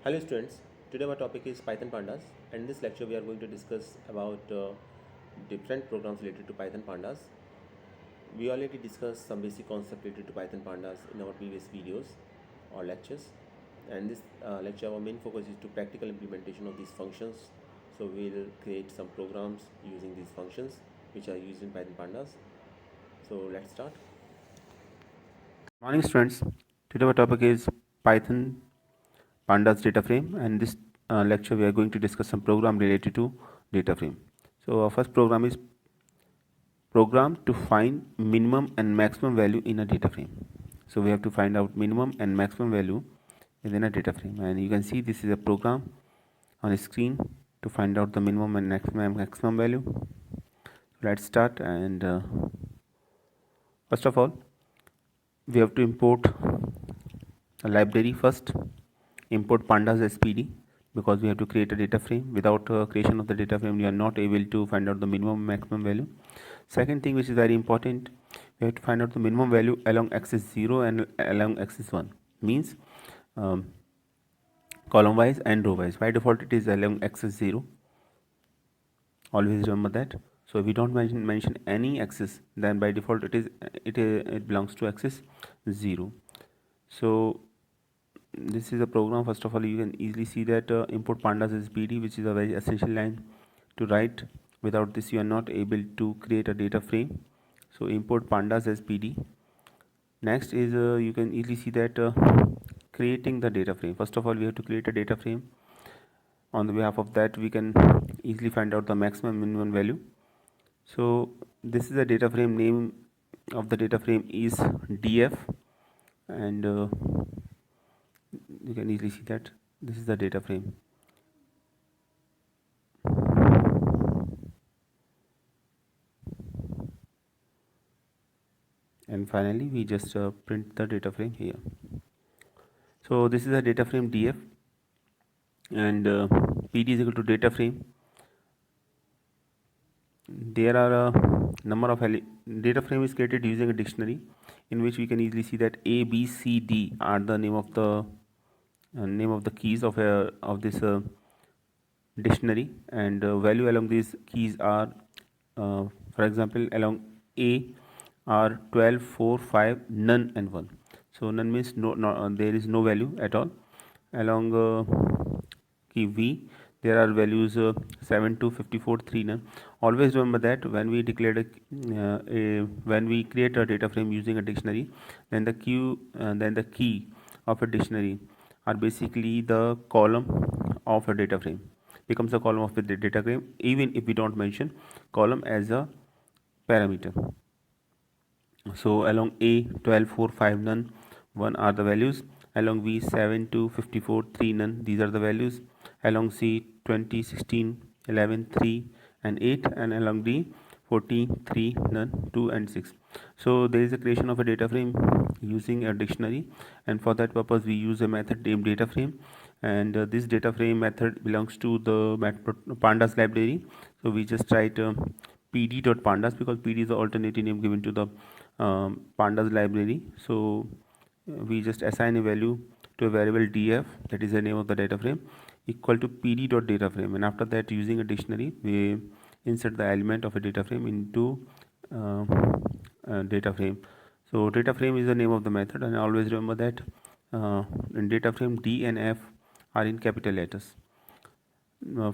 Hello students, today our topic is Python Pandas, and in this lecture we are going to discuss about different programs related to Python Pandas. We already discussed some basic concept related to Python Pandas in our previous videos or lectures, and this lecture our main focus is to practical implementation of these functions. So we'll create some programs using these functions which are used in Python Pandas. So let's start. Morning students, today our topic is Python Pandas data frame, and this lecture we are going to discuss some program related to data frame. So our first program is program to find minimum and maximum value in a data frame. So we have to find out minimum and maximum value within a data frame, and you can see this is a program on the screen to find out the minimum and maximum value. Let's start, and first of all we have to import a library first. Import pandas spd, because we have to create a data frame. Without creation of the data frame you are not able to find out the minimum and maximum value. Second thing which is very important, we have to find out the minimum value along axis 0 and along axis 1, means column wise and row wise. By default it is along axis 0, always remember that. So if we don't mention any axis, then by default it belongs to axis 0. So this is a program. First of all, you can easily see that import pandas spd, which is a very essential line to write. Without this you are not able to create a data frame. So import pandas spd. Next is you can easily see that creating the data frame. First of all, we have to create a data frame. On the behalf of that, we can easily find out the maximum minimum value. So this is the data frame. Name of the data frame is df, and you can easily see that this is the data frame. And finally we just print the data frame here. So this is a data frame df, and pd is equal to data frame. There are a number of data frame is created using a dictionary, in which we can easily see that a b c d are the name of the keys of this dictionary, and value along these keys are for example along a are 12, 4, 5, none and 1. So none means there is no value at all. Along key v there are values 7 to 54, 3, none. Always remember that when we declare when we create a data frame using a dictionary, then the key of a dictionary are basically the column of a data frame, becomes a column of the data frame, even if we don't mention column as a parameter. So along a 12, 4, 5, none, 1 are the values. Along v 7 to 54, 3, none, these are the values. Along c 20, 16, 11, 3 and 8, and along d 14, 3, none, 2 and 6. So there is a creation of a data frame using a dictionary, and for that purpose we use a method named data frame, and this data frame method belongs to the pandas library. So we just write pd.pandas, because pd is the alternative name given to the pandas library. So we just assign a value to a variable df, that is the name of the data frame, equal to pd.data frame, and after that using a dictionary we insert the element of a data frame into data frame. So data frame is the name of the method, and always remember that in data frame d and f are in capital letters.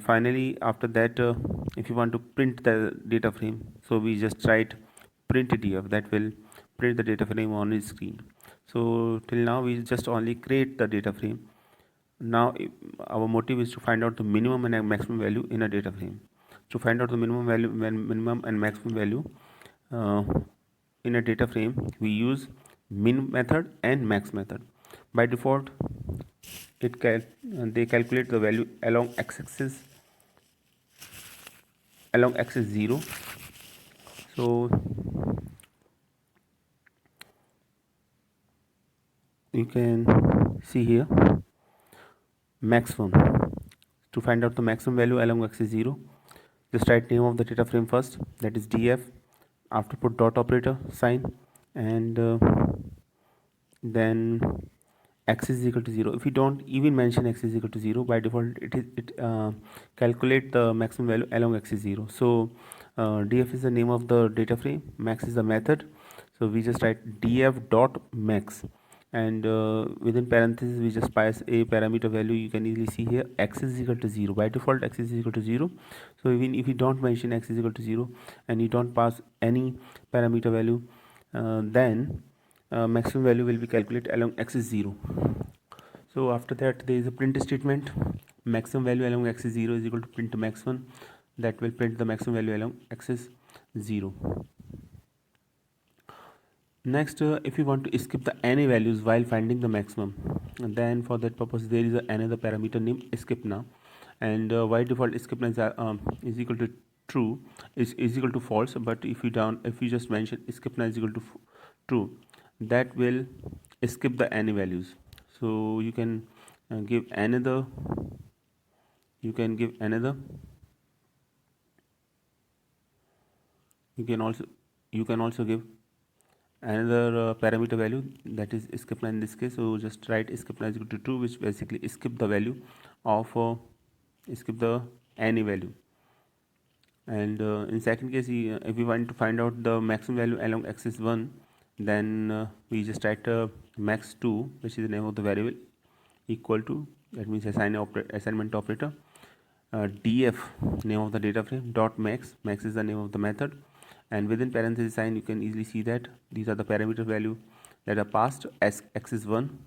Finally, after that, if you want to print the data frame, so we just write print df, that will print the data frame on the screen. So till now we just only create the data frame. Now our motive is to find out the minimum and maximum value in a data frame. To find out the minimum and maximum value in a data frame, we use min method and max method. By default they calculate the value along x-axis, along axis 0. So you can see here maximum. To find out the maximum value along axis 0, just write name of the data frame first, that is df, after put dot operator sign, and then x is equal to 0. If we don't even mention x is equal to 0, by default it calculate the maximum value along x is 0. So df is the name of the data frame, max is the method, so we just write df dot max, and within parentheses we just pass a parameter value. You can easily see here x is equal to 0. By default x is equal to 0, so even if you don't mention x is equal to 0 and you don't pass any parameter value, then maximum value will be calculated along x is 0. So after that there is a print statement. Maximum value along x is 0 is equal to print max1, that will print the maximum value along x is 0. Next, if you want to skip the any values while finding the maximum, then for that purpose there is another parameter named skip now, and by default skip now is equal to true, is equal to false. But if you just mention skip now is equal to true, that will skip the any values. So you can give another, you can give another, you can also give another parameter value, that is skip now in this case. So just write skip now is equal to true, which basically skip the value of skip the any value. And in second case, if we want to find out the maximum value along x is 1, then we just write max2, which is the name of the variable, equal to, that means assignment operator, df, name of the data frame, dot max, max is the name of the method, and within parenthesis sign you can easily see that these are the parameter value that are passed as x is 1,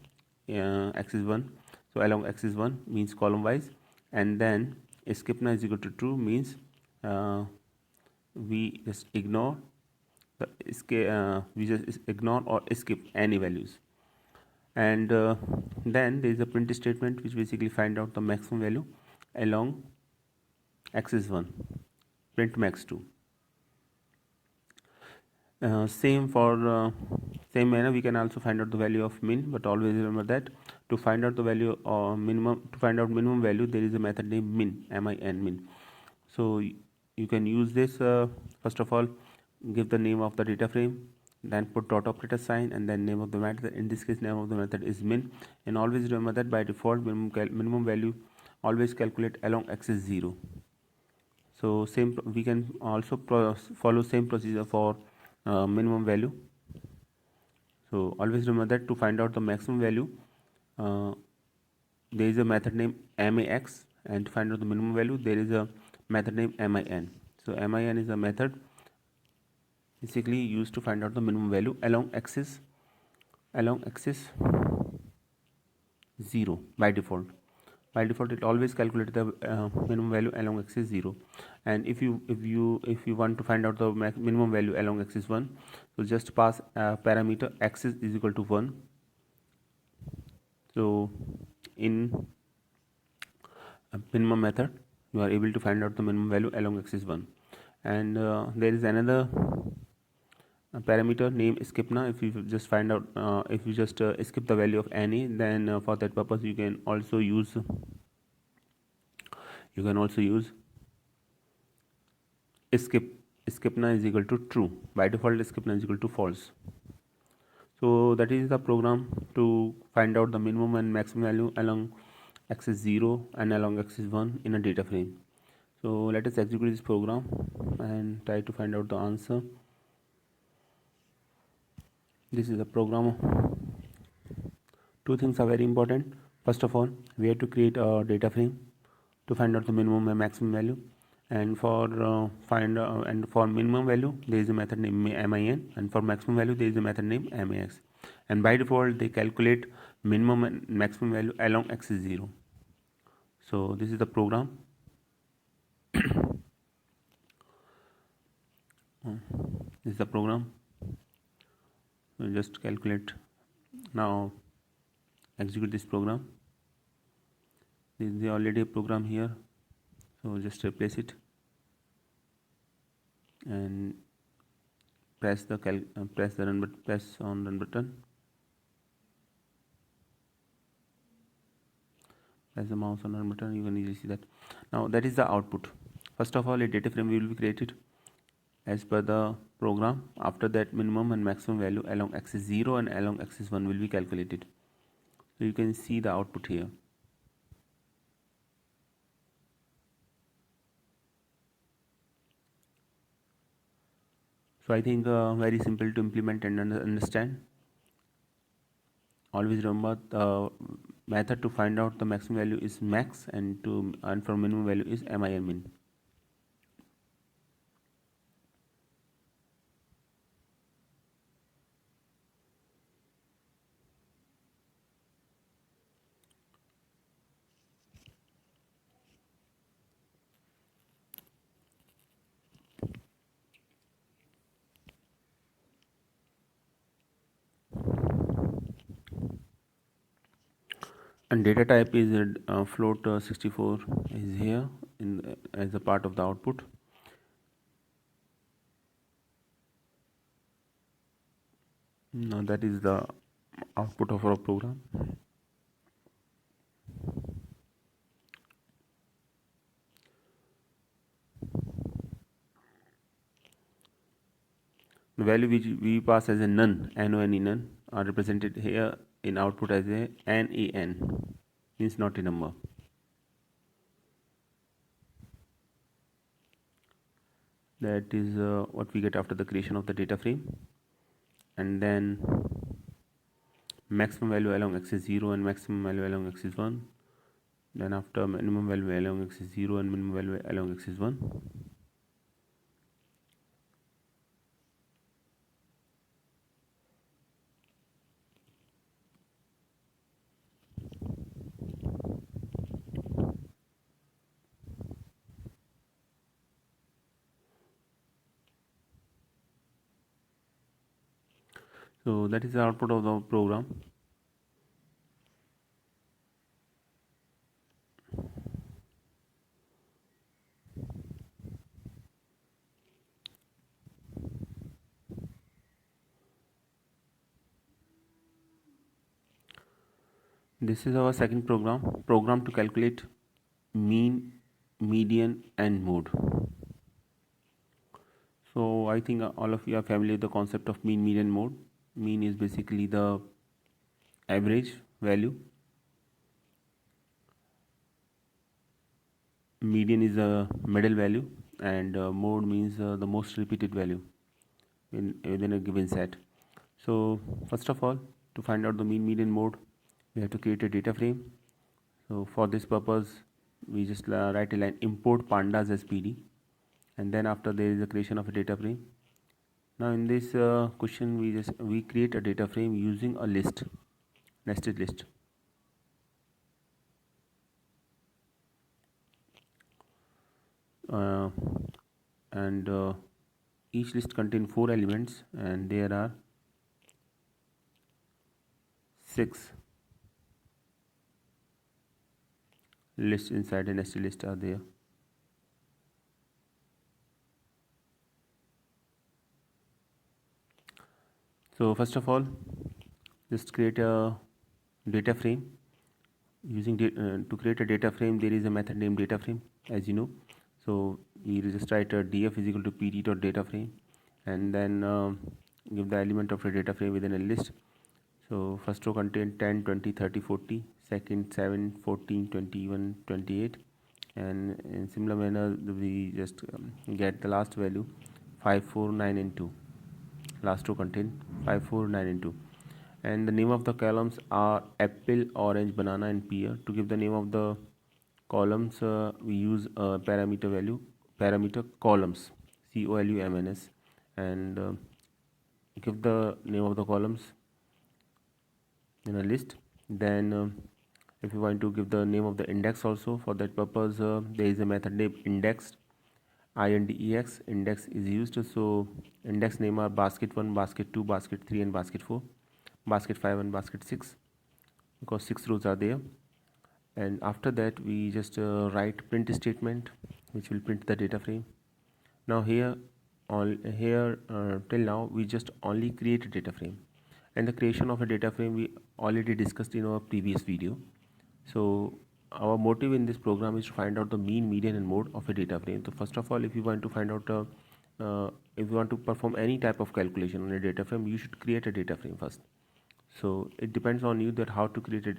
so along x is 1 means column wise, and then skip now is equal to true means we just ignore the we just ignore or skip any values. And then there is a print statement which basically find out the maximum value along x is 1, print max2. Same for same manner we can also find out the value of min, but always remember that to find out the value or minimum, to find out minimum value, there is a method named min, min. So you can use this, first of all give the name of the data frame, then put dot operator sign, and then name of the method. In this case name of the method is min, and always remember that by default minimum value always calculate along x is 0. So same, we can also follow same procedure for minimum value. So always remember that to find out the maximum value, there is a method named max, and to find out the minimum value there is a method named min. So min is a method basically used to find out the minimum value along x is 0 by default. By default it always calculates the minimum value along x is 0, and if you want to find out the minimum value along x is 1, so just pass parameter x is equal to 1. So in a minimum method you are able to find out the minimum value along x is 1. And there is another parameter named skip now. If you just find out if you just skip the value of any, then for that purpose you can also use skip now is equal to true. By default skip now is equal to false. So that is the program to find out the minimum and maximum value along x is 0 and along x is 1 in a data frame. So let us execute this program and try to find out the answer. This is a program. Two things are very important. First of all, we have to create a data frame to find out the minimum and maximum value, and for for minimum value there is a method named min, and for maximum value there is a method named max, and by default they calculate minimum and maximum value along x is 0. So this is the program. This is the program. So just calculate. Now execute this program. This is already a program here, so just replace it and press on run button. Press the mouse on run button. You can easily see that. Now that is the output. First of all, a data frame will be created as per the program. After that, minimum and maximum value along x is 0 and along x is 1 will be calculated. So you can see the output here. So I think very simple to implement and understand. Always remember the method to find out the maximum value is max, and for minimum value is min. And data type is float 64 is here as a part of the output. Now that is the output of our program. The value which we pass as a none, none, none, are represented here in output as a nan, means not a number. That is what we get after the creation of the data frame. And then maximum value along x is 0 and maximum value along x is 1. Then after minimum value along x is 0 and minimum value along x is 1. So that is the output of the program. This is our second program to calculate mean, median and mode. So I think all of you are familiar with the concept of mean, median, mode. Mean is basically the average value. Median is a middle value, and mode means the most repeated value within a given set. So first of all, to find out the mean, median, mode, we have to create a data frame. So for this purpose, we just write a line import pandas as pd, and then after there is a creation of a data frame. Now in this question, we create a data frame using a list, nested list. And each list contains 4 elements, and there are 6 lists inside a nested list are there. So first of all, just create a data frame. Using to create a data frame, there is a method named data frame, as you know. So we just write a df is equal to pd.data frame, and then give the element of a data frame within a list. So first row contains 10, 20, 30, 40, second 7, 14, 21, 28, and in similar manner we just get the last value 5, 4, 9 and 2. Last row contain 5, 4, 9 and 2, and the name of the columns are apple, orange, banana and pear. To give the name of the columns, we use a parameter columns, columns, and give the name of the columns in a list. Then if you want to give the name of the index also, for that purpose there is a method named index, index. Index is used. So index name are basket 1, basket 2, basket 3 and basket 4, basket 5 and basket 6, because 6 rows are there. And after that we just write print statement, which will print the data frame. Now here till now we just only create a data frame, and the creation of a data frame we already discussed in our previous video. So our motive in this program is to find out the mean, median and mode of a data frame. So first of all, if you want to find out if you want to perform any type of calculation on a data frame, you should create a data frame first. So it depends on you that how to create it,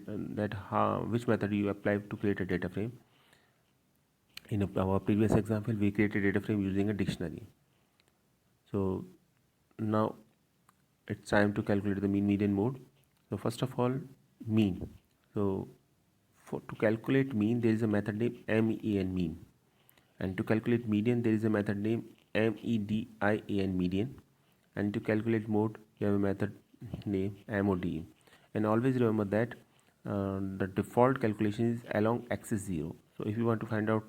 which method you apply to create a data frame. In our previous example, we created a data frame using a dictionary. So now it's time to calculate the mean, median, mode. So first of all, mean. So to calculate mean, there is a method named MEAN, mean. And to calculate median, there is a method named MEDIAN, median. And to calculate mode, you have a method named MODE. And always remember that the default calculation is along axis 0. So if you want to find out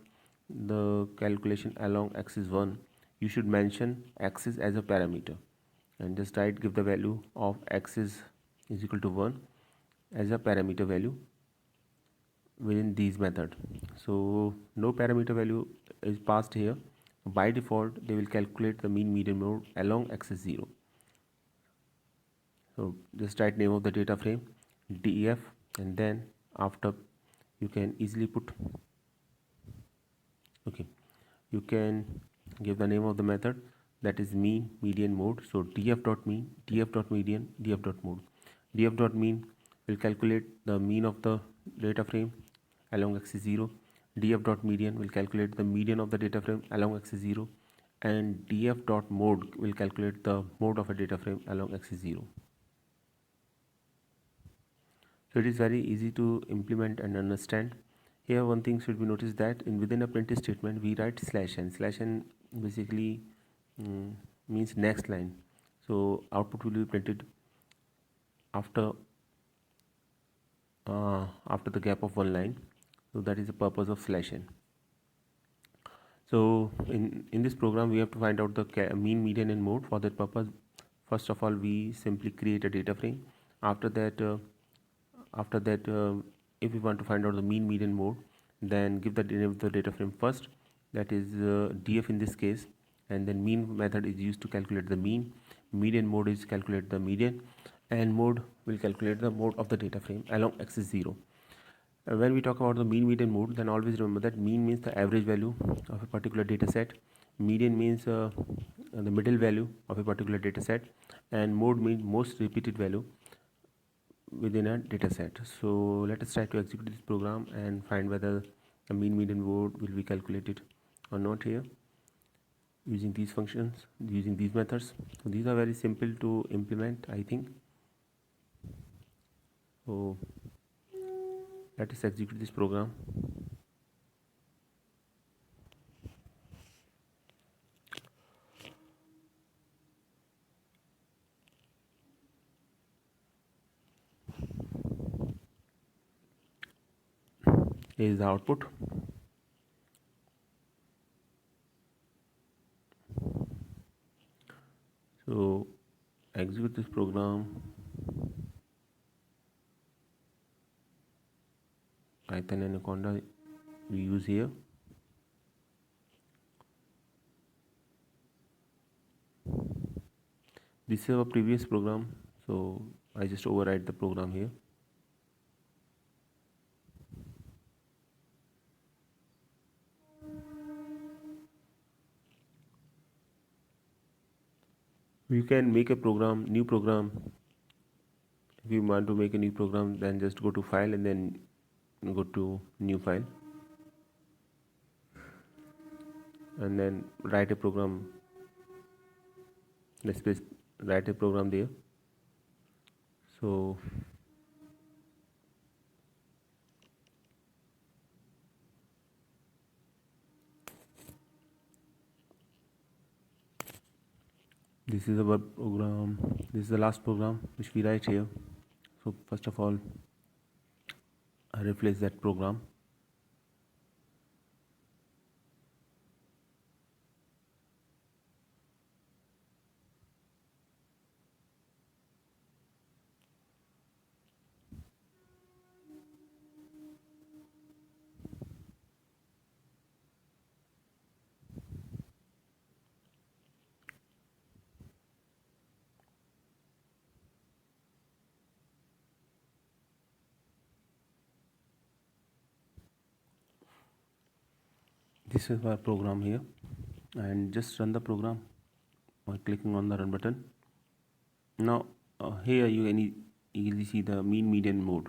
the calculation along axis 1, you should mention axis as a parameter and just give the value of axis is equal to 1 as a parameter value within these method. So no parameter value is passed here. By default, they will calculate the mean, median, mode along axis 0. So just write name of the data frame DEF, and then after you can easily put, okay, you can give the name of the method, that is mean, median, mode. So df.mean, df.median, df.mode. df.mean will calculate the mean of the data frame along axis 0. df.median will calculate the median of the data frame along axis 0, and df.mode will calculate the mode of a data frame along axis 0. So it is very easy to implement and understand. Here one thing should be noticed that within a printf statement we write /n. /n basically means next line. So output will be printed after the gap of one line. So that is the purpose of /n. So in this program we have to find out the mean, median, and mode. For that purpose, first of all we simply create a data frame. After that if we want to find out the mean, median, mode, then give the name of the data frame first, that is df in this case, and then mean method is used to calculate the mean, median mode is calculate the median, and mode will calculate the mode of the data frame along axis 0. When we talk about the mean, median, mode, then always remember that mean means the average value of a particular data set, median means the middle value of a particular data set, and mode means most repeated value within a data set. So let us try to execute this program and find whether the mean, median, mode will be calculated or not here using these functions, using these methods. So these are very simple to implement, I think. So let us execute this program. Here is the output. So execute this program. Python Anaconda we use here. This is our previous program, so I just overwrite the program here. You can make a program, new program. If you want to make a new program, then just go to file and then go to new file and then write a program. Let's write a program there. So this is our program. This is the last program which we write here. So first of all, I replace that program. This is our program here, and just run the program by clicking on the run button. Now here you can easily see the mean, median, mode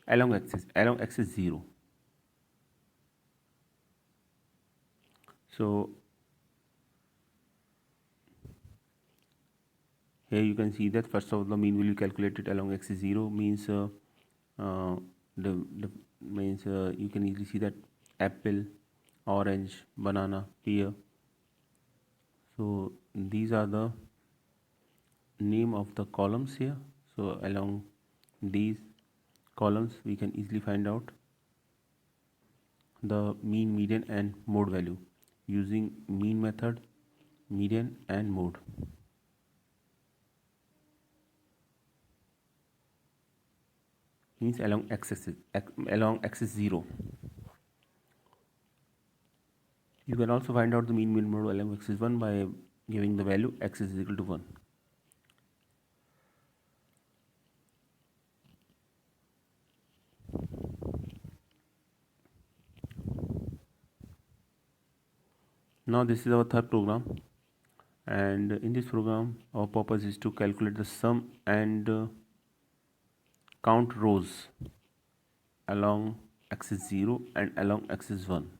along axis 0. So here you can see that first of the mean will be calculated along axis 0, means the means you can easily see that apple, orange, banana, pear. So these are the name of the columns here. So along these columns we can easily find out the mean, median and mode value using mean method, median and mode. Means along axis 0. You can also find out the mean, median, mode along axis 1 by giving the value x is equal to 1. Now this is our third program, and in this program our purpose is to calculate the sum and count rows along axis 0 and along axis 1.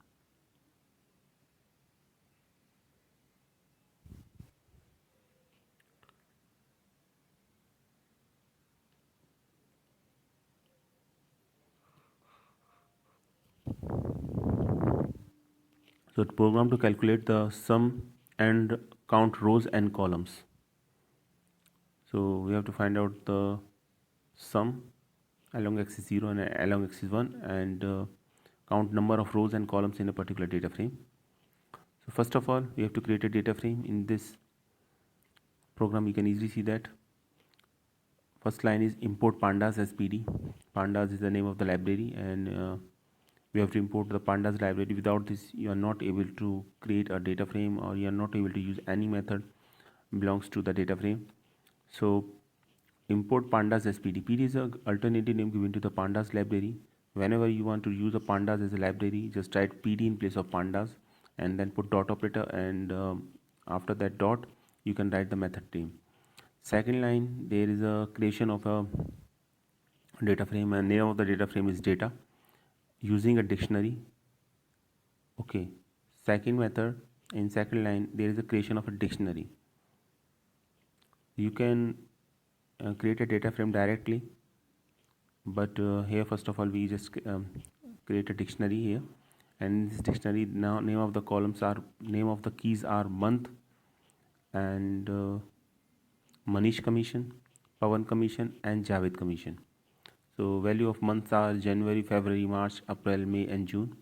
So the program to calculate the sum and count rows and columns. So we have to find out the sum along axis 0 and along axis 1, and count number of rows and columns in a particular data frame. So first of all we have to create a data frame. In this program you can easily see that first line is import pandas as PD. Pandas is the name of the library, and we have to import the pandas library. Without this you are not able to create a data frame, or you are not able to use any method belongs to the data frame. So import pandas as PD. PD is a alternative name given to the pandas library. Whenever you want to use a pandas as a library, just write PD in place of pandas and then put dot operator, and after that dot you can write the method name. Second line, there is a creation of a data frame, and name of the data frame is data using a dictionary. Okay, second method, in second line there is a creation of a dictionary. You can create a data frame directly, but here first of all we just create a dictionary here, and in this dictionary now name of the columns are, name of the keys are month and Manish Commission, Pawan Commission and Javed Commission. So value of months are January, February, March, April, May and June.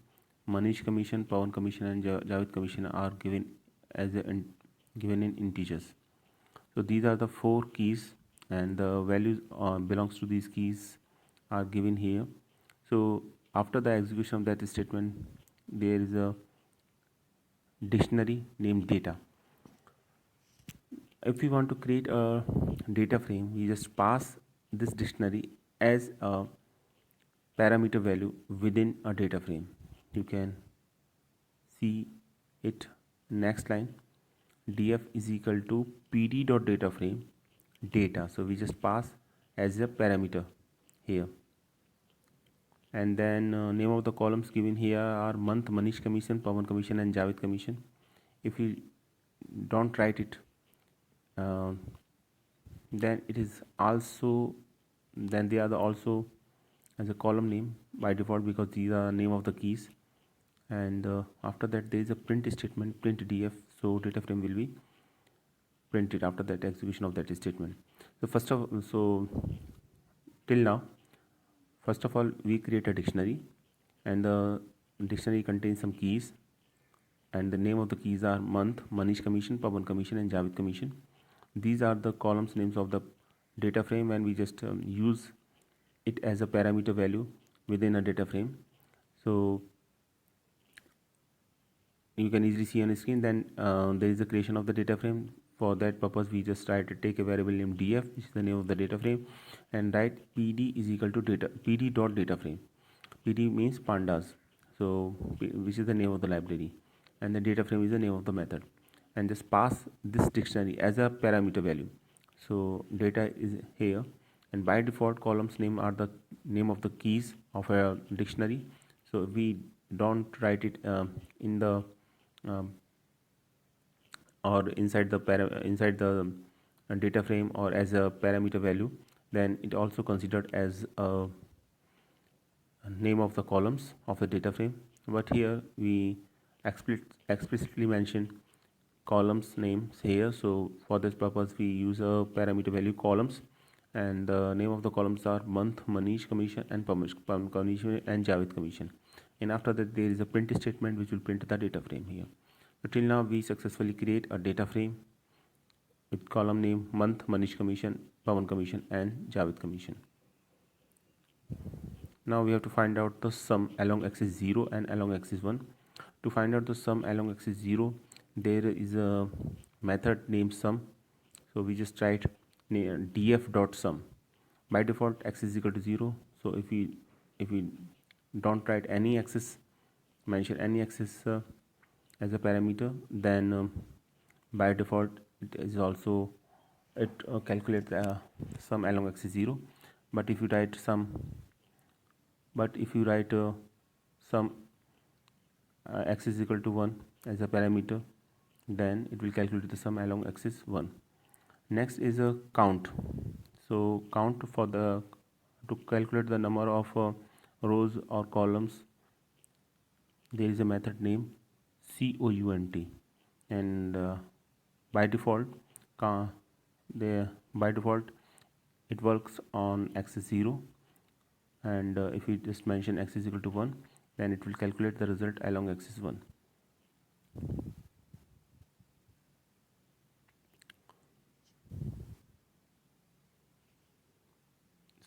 Manish Commission, Pawan Commission and Javed Commission are given as given in integers. So these are the 4 keys, and the values belongs to these keys are given here. So after the execution of that statement there is a dictionary named data. If we want to create a data frame, we just pass this dictionary as a parameter value within a data frame. You can see it next line, df is equal to pd.dataframe data. So we just pass as a parameter here, and then name of the columns given here are month, Manish Commission, Pawan Commission and Javed Commission. If we don't write it, then it is also, then they are also as a column name by default, because these are name of the keys. And after that there is a print statement, print df, so data frame will be printed after that execution of that statement. So till now, first of all we create a dictionary, and the dictionary contains some keys, and the name of the keys are month, Manish Commission, Pawan Commission and Javed Commission. These are the columns names of the data frame, and we just use it as a parameter value within a data frame. So you can easily see on the screen. Then there is the creation of the data frame. For that purpose we just try to take a variable named df, which is the name of the data frame, and write pd is equal to data pd.dataframe. Pd means pandas, so which is the name of the library, and the data frame is the name of the method, and just pass this dictionary as a parameter value. So data is here, and by default columns name are the name of the keys of a dictionary. So we don't write it in the um, or inside the data frame or as a parameter value, then it also considered as a name of the columns of the data frame. But here we explicitly mention columns names here, so for this purpose we use a parameter value columns, and the name of the columns are month, Manish commission, and Pawan commission, and Javed commission. And after that there is a print statement which will print the data frame here. So till now we successfully create a data frame with column name month, Manish commission, Pawan commission, and Javed commission. Now we have to find out the sum along axis 0 and along axis 1. To find out the sum along axis 0, there is a method named sum. So we just write df dot sum. By default axis is equal to 0. So if we don't write any axis, mention any axis as a parameter, then by default it is also calculates sum along axis 0. But if you write sum sum x is equal to 1 as a parameter, then it will calculate the sum along axis 1. Next is a count. So count to calculate the number of rows or columns, there is a method named count, and by default it works on axis 0, and if we just mention x is equal to 1, then it will calculate the result along axis 1.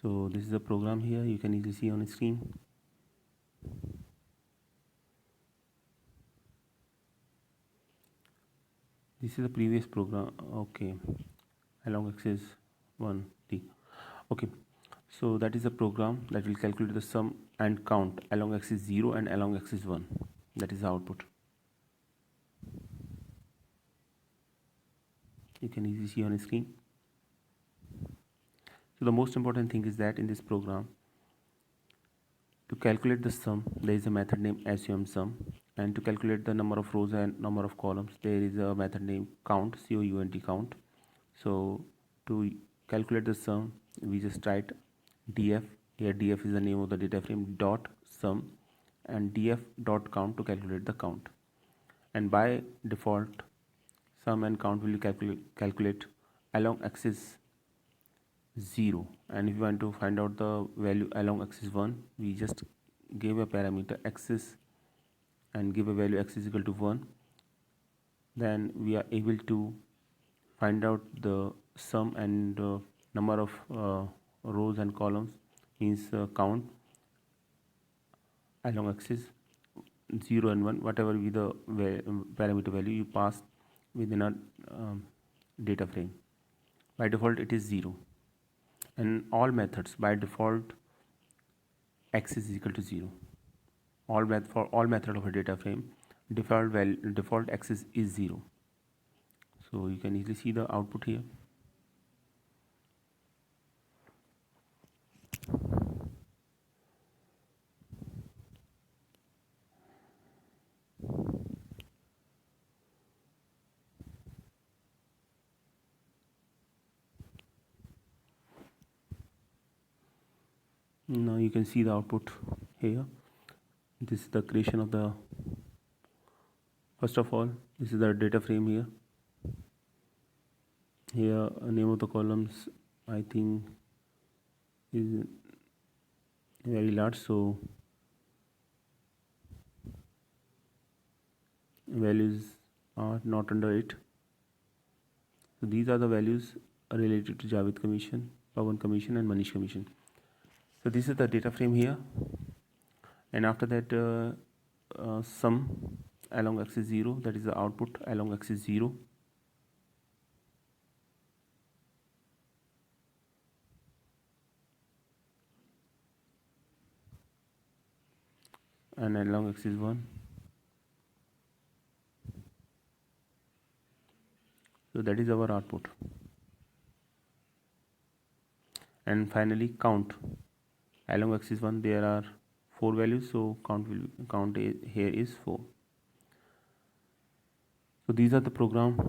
So this is the program here, you can easily see on the screen. This is the previous program, okay, along axis 1 t. Okay, so that is the program that will calculate the sum and count along axis 0 and along axis 1. That is the output. You can easily see on the screen. So the most important thing is that in this program, to calculate the sum, there is a method named sum, and to calculate the number of rows and number of columns, there is a method named count, count. So to calculate the sum, we just write df, here df is the name of the data frame, dot sum, and df dot count to calculate the count. And by default sum and count will calculate along axis 0, and if you want to find out the value along axis 1, we just give a parameter axis and give a value x is equal to 1, then we are able to find out the sum and number of rows and columns, means count along axis 0 and 1, whatever be the parameter value you pass within a data frame. By default it is 0, and all methods by default x is equal to 0. For all method of a data frame, default x is 0. So you can easily see the output here. Now you can see the output here. This is the creation of the, first of all, this is the data frame here. Here name of the columns I think is very large, so values are not under it. So these are the values related to Javed commission, Pawan commission, and Manish commission. So this is the data frame here, and after that sum along axis 0, that is the output along axis 0. And along axis 1. So that is our output. and finally count. Along axis 1 there are 4 values, so here is 4. So these are the program.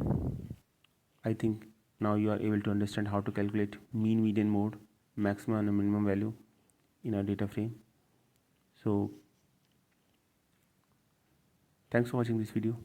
I think now you are able to understand how to calculate mean, median, mode, maximum and minimum value in a data frame. So thanks for watching this video.